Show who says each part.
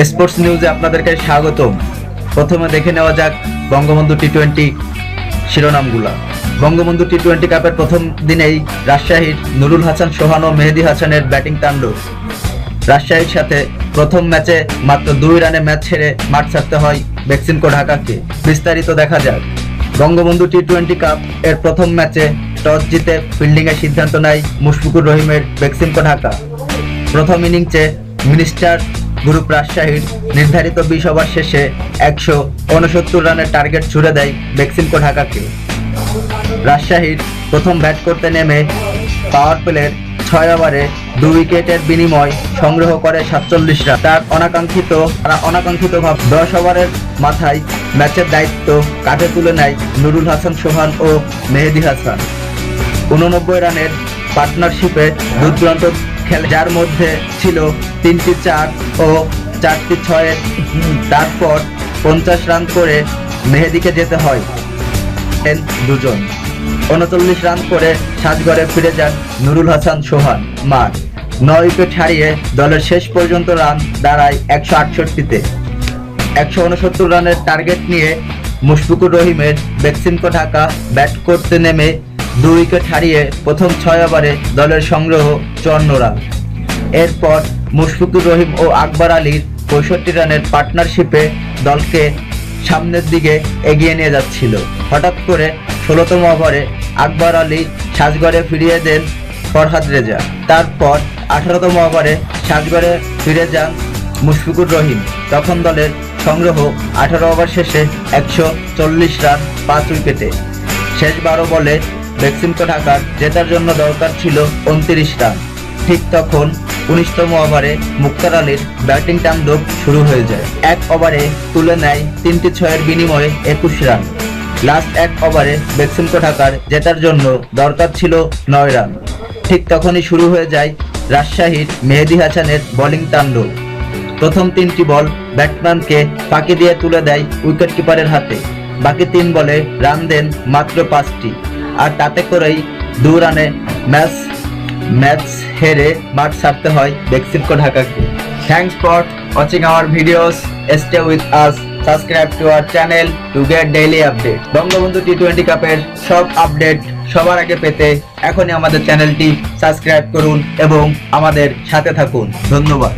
Speaker 1: Sports নিউজে আপনাদেরকে স্বাগতম। প্রথমে দেখে নেওয়া যাক বঙ্গবন্ধু টি-20 শিরোনামগুলা। বঙ্গবন্ধু টি-20 কাপের প্রথম দিনেই রাজশাহীর নুরুল হাসান সোহান ও মেহেদী হাসানের ব্যাটিং তাণ্ডব। রাজশাহীর সাথে প্রথম ম্যাচে মাত্র 2 রানে ম্যাচ ছেড়ে মাঠ ছাড়তে হয় বেক্সিমকো ঢাকাকে। বিস্তারিত দেখা যাক। বঙ্গবন্ধু টি-20 কাপ এর প্রথম ম্যাচে টস জিতে ফিল্ডিংয়ের সিদ্ধান্ত নেয় মুশফিকুর রহিমের বেক্সিমকো ঢাকা। প্রথম ইনিংসে মিনিস্টার গ্রুপ রাজশাহীর নির্ধারিত 20 ওভার শেষে 169 রানের টার্গেট ছুড়ে দেয় বেক্সিমকো ঢাকাকে। রাজশাহীর প্রথম ব্যাট করতে নেমে পাওয়ার প্লের 6 ওভারে 2 উইকেটের বিনিময় সংগ্রহ করে 47 রান। তার অনাকাঙ্ক্ষিতভাবে 10 ওভারের মাথায় ম্যাচের দায়িত্ব কাঁধে তুলে নেয় নুরুল হাসান সোহান ও মেহেদী হাসান। 89 রানের পার্টনারশিপে দুর্দান্ত খেলে, যার মধ্যে ছিল 3টি 4 ও 4টি 6। তারপর 50 রান করে মেহেদীকে যেতে হয় দুজন। 39 রান করে সাজঘরে ফিরে যান নুরুল হাসান সোহান। মাঠ 9 উইকেট হারিয়ে দলের শেষ পর্যন্ত রান দাঁড়ায় 168-তে। 169 রানের টার্গেট নিয়ে মুশফিকুর রহিমের বেক্সিমকো ঢাকা ব্যাট করতে নেমে 2 উইকেট হারিয়ে প্রথম 6 ওভারে দলের সংগ্রহ 54 রান। এরপর মুশফিকুর রহিম ও আকবর আলীর 65 রানের পার্টনারশিপে দলকে সামনের দিকে এগিয়ে নিয়ে যাচ্ছিল। হঠাৎ করে 16তম ওভারে আকবর আলী সাজঘরে ফিরিয়ে দেন ফরহাদ রেজা। তারপর 18তম ওভারে সাজঘরে ফিরে যান মুশফিকুর রহিম। তখন দলের সংগ্রহ 18 ওভার শেষে 140 রান 5 উইকেটে। শেষ 12 বলে বেক্সিমকো ঢাকার জেতার জন্য দরকার ছিল 29 রান। ঠিক তখন 19তম ওভারে মুক্তার আলীর ব্যাটিং তাণ্ডব শুরু হয়ে যায়। 1 ওভারে তুলে নেয় 3টি 6-এর বিনিময়ে 21 রান। লাস্ট 1 ওভারে বেক্সিমকো ঢাকার জেতার জন্য দরকার ছিল 9 রান। ঠিক তখনই শুরু হয়ে যায় রাজশাহীর মেহেদী হাসানের বোলিং তাণ্ডব। প্রথম 3টি বল ব্যাটসম্যানকে ফাঁকি দিয়ে তুলে দেয় উইকেট কিপারের হাতে। বাকি 3 বলে রান দেন মাত্র 5টি, আর তাতে করেই 2 রানে ম্যাচ হেরে মাঠ ছাড়তে হয় বেক্সিমকো ঢাকাকে। Thanks for watching our videos. Stay with us. Subscribe to our channel to get daily update. Bangabandhu টি-20 কাপের সব আপডেট সবার আগে পেতে এখনই আমাদের চ্যানেলটি সাবস্ক্রাইব করুন এবং আমাদের সাথে থাকুন। ধন্যবাদ।